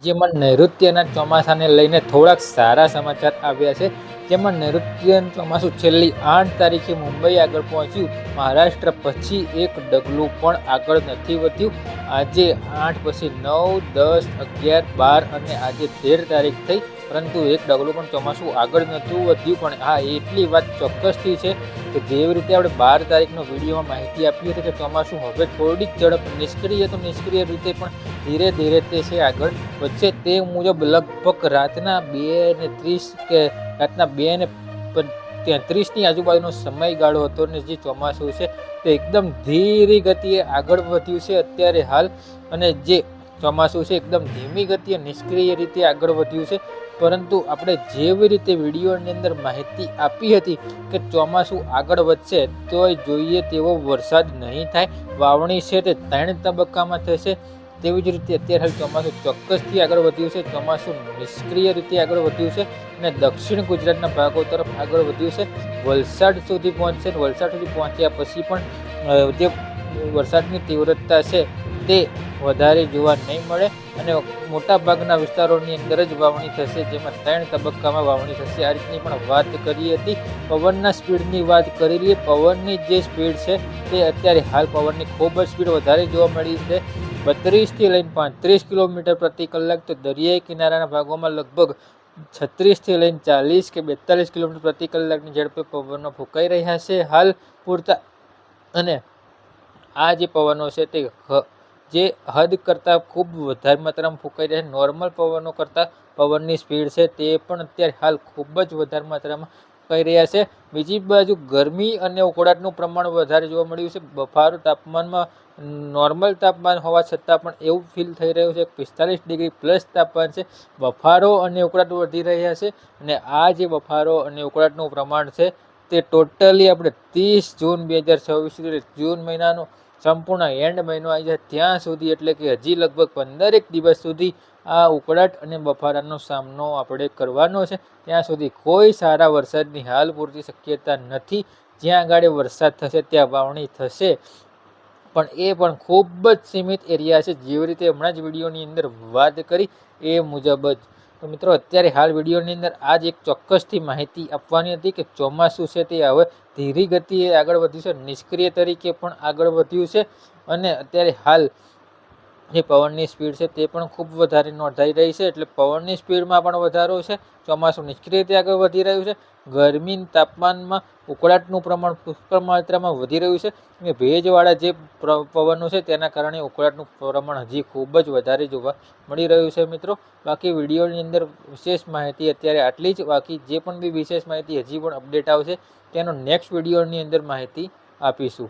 જેમાં નૈઋત્યના ચોમાસાને લઈને થોડાક સારા સમાચાર આવ્યા છે. જેમાં નૈઋત્યનું ચોમાસું છેલ્લી 8 તારીખે મુંબઈ આગળ પહોંચ્યું. મહારાષ્ટ્ર પછી એક ડગલું પણ આગળ નથી વધ્યું. આજે 8 પછી 9, 10, 11, 12 અને આજે 13 તારીખ થઈ, પરંતુ એક ડગલું પણ ચોમાસું આગળ નહોતું વધ્યું. પણ હા, એટલી વાત ચોક્કસથી છે કે જેવી રીતે આપણે 12 તારીખનો વિડીયોમાં માહિતી આપી હતી કે ચોમાસું હવે થોડીક ઝડપ નિષ્ક્રિય રીતે પણ ધીરે ધીરે તે છે આગળ વધશે. તે મુજબ લગભગ રાતના 2:30 કે રાતના 2:33ની આજુબાજુનો સમયગાળો હતો અને જે ચોમાસું છે તે એકદમ ધીરી ગતિએ આગળ વધ્યું છે અત્યારે હાલ. અને જે ચોમાસું છે એકદમ ધીમી ગતિએ નિષ્ક્રિય રીતે આગળ વધ્યું છે. પરંતુ આપણે જેવી રીતે વિડીયોની અંદર માહિતી આપી હતી કે ચોમાસું આગળ વધશે, તોય જોઈએ તેવો વરસાદ નહીં થાય. વાવણી છે તે 3 તબક્કામાં થશે. તેવી જ રીતે અત્યારે હાલ ચોમાસું ચોક્કસથી આગળ વધ્યું છે. ચોમાસું નિષ્ક્રિય રીતે આગળ વધ્યું છે અને દક્ષિણ ગુજરાતના ભાગો તરફ આગળ વધ્યું છે. વલસાડ સુધી પહોંચશે. વલસાડ સુધી પહોંચ્યા પછી પણ જે વરસાદની તીવ્રતા છે તે વધારે જોવા નહીં મળે અને મોટા ભાગના વિસ્તારોની અંદર જ વાવણી થશે, જેમાં 3 તબક્કામાં વાવણી થશે. આ રીતની પણ વાત કરી હતી. પવનના સ્પીડની વાત કરી લઈએ. પવનની જે સ્પીડ છે તે અત્યારે હાલ પવનની ખૂબ જ સ્પીડ વધારે જોવા મળી છે. 32 થી લઈને 35 કિલોમીટર પ્રતિ કલાક, તો દરિયાઈ કિનારાના ભાગોમાં લગભગ 36 થી લઈને 40 કે 42 કિલોમીટર પ્રતિ કલાકની ઝડપે પવનો ફૂંકાઈ રહ્યા છે હાલ પૂરતા. અને આ જે પવનો છે તે જે હદ કરતાં ખૂબ વધારે માત્રામાં ફૂંકાઈ રહ્યા છે. નોર્મલ પવનો કરતાં પવનની સ્પીડ છે તે પણ અત્યારે હાલ ખૂબ જ વધારે માત્રામાં ફૂંકાઈ રહ્યા છે. બીજી બાજુ ગરમી અને ઉકળાટનું પ્રમાણ વધારે જોવા મળ્યું છે. બફારો તાપમાનમાં નોર્મલ તાપમાન હોવા છતાં પણ એવું ફીલ થઈ રહ્યું છે. 45 ડિગ્રી પ્લસ તાપમાન છે. બફારો અને ઉકળાટ વધી રહ્યા છે અને આ જે બફારો અને ઉકળાટનું પ્રમાણ છે તે ટોટલી આપણે 30 જૂન 2026 જૂન મહિનાનો સંપૂર્ણ એન્ડ મહિનો આવી જાય ત્યાં સુધી, એટલે કે હજી લગભગ 15 દિવસ સુધી આ ઉકળાટ અને બફારાનો સામનો આપણે કરવાનો છે. ત્યાં સુધી કોઈ સારા વરસાદની હાલ પૂરતી શક્યતા નથી. જ્યાં આગળ વરસાદ થશે ત્યાં વાવણી થશે, પણ એ પણ ખૂબ જ સીમિત એરિયા છે, જેવી રીતે હમણાં જ વિડીયોની અંદર વાત કરી એ મુજબ જ. તો મિત્રો, અત્યારે હાલ વિડીયોની અંદર આ જ એક ચોક્કસથી માહિતી આપવાની હતી કે ચોમાસું છે તે હવે ધીરી ગતિએ આગળ વધ્યું છે, નિષ્ક્રિય તરીકે પણ આગળ વધ્યું છે. અને અત્યારે હાલ જે પવનની સ્પીડ છે તે પણ ખૂબ વધારે નોંધાઈ રહી છે, એટલે પવનની સ્પીડમાં પણ વધારો છે. ચોમાસું નિષ્ક્રિય રીતે આગળ વધી રહ્યું છે. ગરમી તાપમાનમાં ઉકળાટનું પ્રમાણ પુષ્કળ માત્રામાં વધી રહ્યું છે અને ભેજવાળા જે પવનો છે તેના કારણે ઉકળાટનું પ્રમાણ હજી ખૂબ જ વધારે જોવા મળી રહ્યું છે. મિત્રો, બાકી વિડીયોની અંદર વિશેષ માહિતી અત્યારે આટલી જ. બાકી જે પણ બી વિશેષ માહિતી હજી પણ અપડેટ આવશે તેનો નેક્સ્ટ વિડીયોની અંદર માહિતી આપીશું.